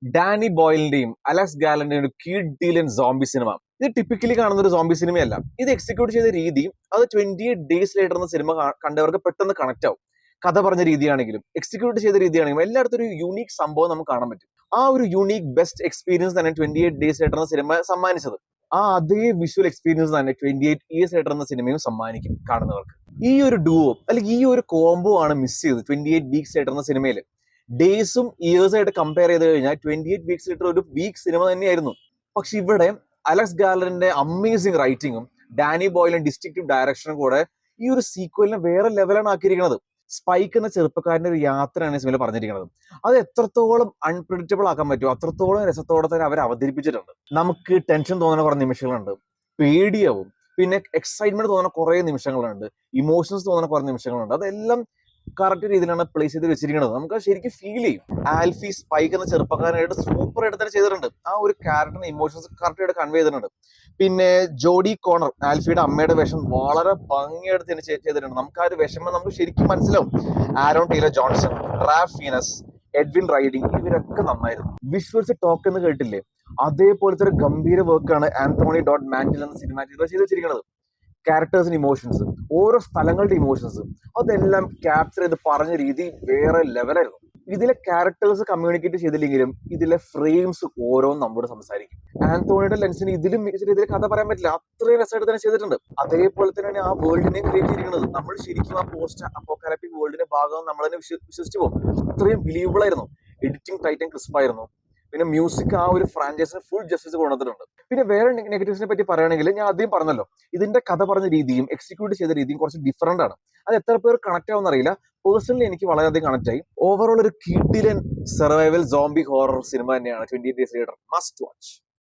Dani ബോയിലിന്റെയും Alex ഗാലന്റെയും ഒരു കിഡിലൻ zombie cinema. ഇത് ടിപ്പിക്കലി കാണുന്ന ഒരു സോംബി സിനിമയല്ല. ഇത് എക്സിക്യൂട്ട് ചെയ്ത രീതിയും അത് 28 ഡേയ്സ് ലേറ്റർ എന്ന സിനിമ കണ്ടവർക്ക് പെട്ടെന്ന് കണക്ട് ആവും. കഥ പറഞ്ഞ രീതിയാണെങ്കിലും എക്സിക്യൂട്ട് ചെയ്ത രീതിയാണെങ്കിലും എല്ലായിടത്തും ഒരു യൂണീക് സംഭവം നമുക്ക് കാണാൻ പറ്റും. ആ ഒരു യൂണീക് ബെസ്റ്റ് എക്സ്പീരിയൻസ് തന്നെ 28 ഡേയ്സ് ലേറ്റർ എന്ന സിനിമ സമ്മാനിച്ചത്. ആ അതേ വിഷ്വൽ എക്സ്പീരിയൻസ് തന്നെ 28 ഇയേഴ്സ് ലേറ്റർ എന്ന സിനിമയും സമ്മാനിക്കും കാണുന്നവർക്ക്. ഈ ഒരു ഡുവോ അല്ലെങ്കിൽ ഈ ഒരു കോംബോ ആണ് മിസ് ചെയ്തത് 28 വീക്സ് ലേറ്റർ എന്ന സിനിമയിൽ. ഡേയ്സും ഇയേഴ്സും ആയിട്ട് കമ്പയർ ചെയ്ത് കഴിഞ്ഞാൽ 28 വീക്സ് ലിറ്റർ ഒരു വീക്ക് സിനിമ തന്നെയായിരുന്നു. പക്ഷെ ഇവിടെ അലക്സ് ഗാലറിന്റെ അമേസിംഗ് റൈറ്റിങ്ങും ഡാനി ബോയിലും ഡിസ്ട്രിക്റ്റീവ് ഡയറക്ഷനും കൂടെ ഈ ഒരു സീക്വലിനെ വേറെ ലെവലാണ് ആക്കിയിരിക്കുന്നത്. സ്പൈക്ക് എന്ന ചെറുപ്പക്കാരന്റെ ഒരു യാത്രയാണ് ഈ സിനിമയിൽ പറഞ്ഞിരിക്കുന്നത്. അത് എത്രത്തോളം അൺപ്രഡിക്റ്റബിൾ ആക്കാൻ പറ്റുമോ അത്രത്തോളം രസത്തോടെ തന്നെ അവർ അവതരിപ്പിച്ചിട്ടുണ്ട്. നമുക്ക് ടെൻഷൻ തോന്നുന്ന കുറെ നിമിഷങ്ങളുണ്ട്, പേടിയാവും, പിന്നെ എക്സൈറ്റ്മെന്റ് തോന്നുന്ന കുറെ നിമിഷങ്ങളുണ്ട്, ഇമോഷൻസ് തോന്നുന്ന കുറെ നിമിഷങ്ങളുണ്ട്. അതെല്ലാം കറക്റ്റ് രീതിയിലാണ് പ്ലേസ് ചെയ്ത് വെച്ചിരിക്കുന്നത്. നമുക്ക് അത് ശരിക്കും ഫീൽ ചെയ്യും. ആൽഫി സ്പൈക്ക് എന്ന ചെറുപ്പക്കാരനായിട്ട് സൂപ്പർ ആയിട്ട് തന്നെ ചെയ്തിട്ടുണ്ട്. ആ ഒരു ക്യാരക്ടറിന് ഇമോഷൻസ് കറക്റ്റ് ആയിട്ട് കൺവേ ചെയ്തിട്ടുണ്ട്. പിന്നെ ജോഡി കോണർ ആൽഫിയുടെ അമ്മയുടെ വേഷം വളരെ ഭംഗിയായിട്ട് തന്നെ ചെയ്തിട്ടുണ്ട്. നമുക്ക് ആ ഒരു വിഷമം നമുക്ക് ശരിക്കും മനസ്സിലാവും. Aaron Taylor Johnson, Ralph Fiennes, Edwin Riding ഇവരൊക്കെ നന്നായിരുന്നു. വിഷ്വൽസ് ടോക്ക് എന്ന് കേട്ടില്ലേ, അതേപോലത്തെ ഒരു ഗംഭീര വർക്കാണ് ആന്റോണി ഡോട്ട് മാൻറ്റിൽ എന്ന സിനിമാറ്റിക് ചെയ്ത് വെച്ചിരിക്കുന്നത്. ക്യാരക്ടേഴ്സിന്റെ ഇമോഷൻസ്, ഓരോ സ്ഥലങ്ങളുടെ ഇമോഷൻസ്, അതെല്ലാം ക്യാപ്ചർ ചെയ്ത് പറഞ്ഞ രീതി വേറെ ലെവലായിരുന്നു. ഇതിലെ ക്യാരക്ടേഴ്സ് കമ്മ്യൂണിക്കേറ്റ് ചെയ്തില്ലെങ്കിലും ഇതിലെ ഫ്രെയിംസ് ഓരോന്നും നമ്മോട് സംസാരിക്കും. ആന്റോണിയുടെ ലെൻസിന് ഇതിലും മികച്ച രീതിയിൽ കഥ പറയാൻ പറ്റില്ല, അത്രയും രസമായിട്ട് തന്നെ ചെയ്തിട്ടുണ്ട്. അതേപോലെ തന്നെയാണ് ആ വേൾഡിനെ ക്രിയേറ്റ് ചെയ്തിരിക്കുന്നത്. നമ്മൾ ശരിക്കും ആ പോസ്റ്റ് അപ്പോക്കാലിപ്റ്റിക് വേൾഡിന്റെ ഭാഗം നമ്മൾ തന്നെ വിശ്വസിച്ചു പോകും. അത്രയും ബിലീവബിൾ ആയിരുന്നു. എഡിറ്റിംഗ് ടൈറ്റൻ ക്രിസ്പ് ആയിരുന്നു. പിന്നെ മ്യൂസിക് ആ ഒരു ഫ്രാഞ്ചൈസിന് ഫുൾ ജസ്റ്റിസ് കൊണ്ടുവന്നിട്ടുണ്ട്. പിന്നെ വേറെ നെഗറ്റീവ്സിനെ പറ്റി പറയുകയാണെങ്കിൽ ഞാൻ ആദ്യം പറഞ്ഞല്ലോ, ഇതിന്റെ കഥ പറഞ്ഞ രീതിയും എക്സിക്യൂട്ട് ചെയ്ത രീതിയും കുറച്ച് ഡിഫറന്റ് ആണ്. അത് എത്ര പേർ കണക്ട് ആവുമെന്ന് അറിയില്ല. പേഴ്സണലി എനിക്ക് വളരെയധികം കണക്ട് ആയി. ഓവറോൾ ഒരു കിഡിലൻ സർവൈവൽ സോംബി ഹോറർ സിനിമ തന്നെയാണ് 28 ഡേയ്സ് ലേറ്റർ. Must watch.